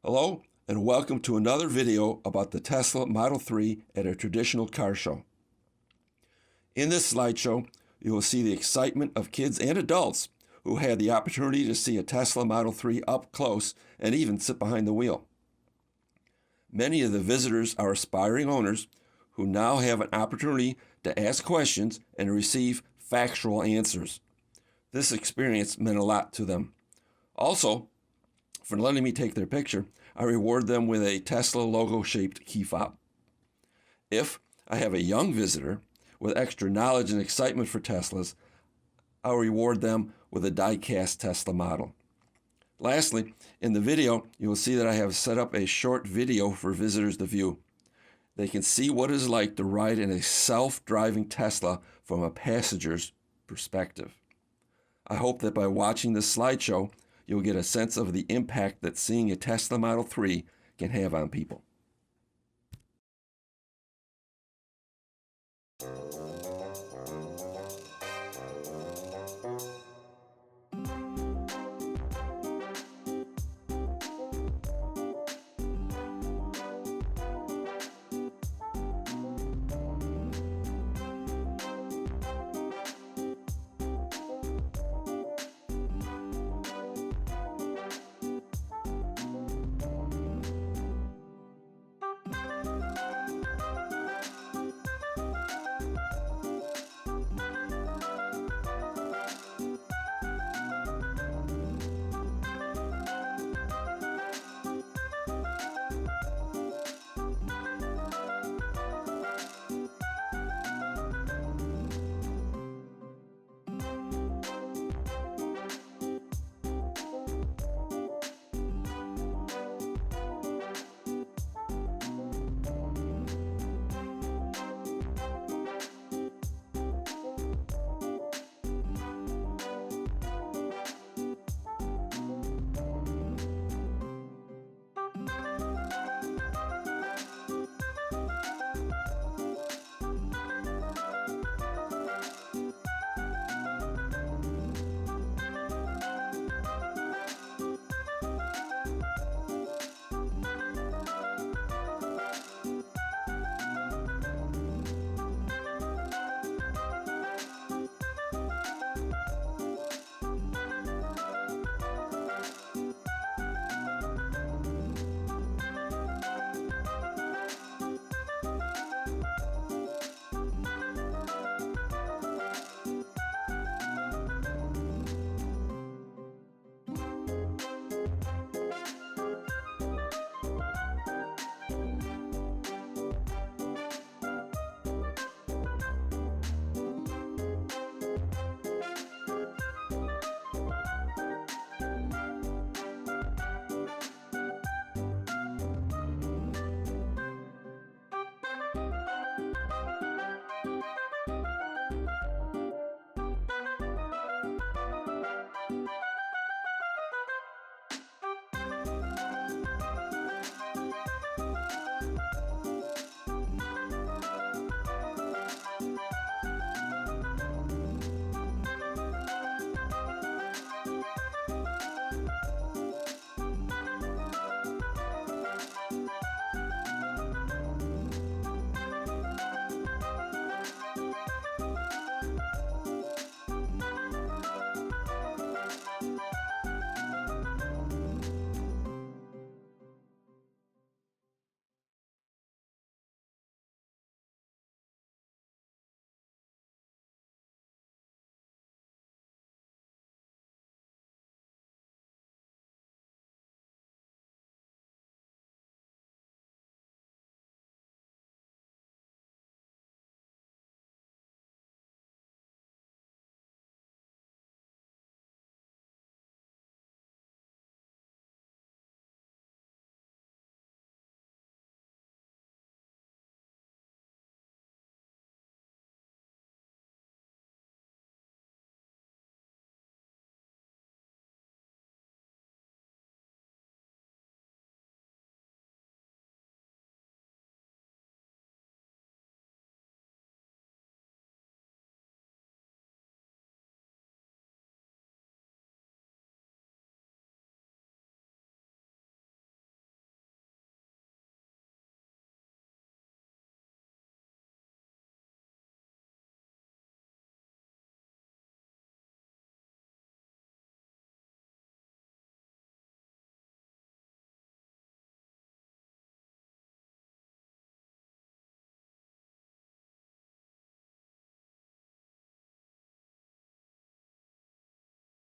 Hello, and welcome to another video about the Tesla Model 3 at a traditional car show. In this slideshow, you will see the excitement of kids and adults who had the opportunity to see a Tesla Model 3 up close and even sit behind the wheel. Many of the visitors are aspiring owners who now have an opportunity to ask questions and receive factual answers. This experience meant a lot to them. Also, for letting me take their picture, I reward them with a Tesla logo-shaped key fob. If I have a young visitor with extra knowledge and excitement for Teslas, I'll reward them with a die-cast Tesla model. Lastly, in the video, you will see that I have set up a short video for visitors to view. They can see what it is like to ride in a self-driving Tesla from a passenger's perspective. I hope that by watching this slideshow, you'll get a sense of the impact that seeing a Tesla Model 3 can have on people.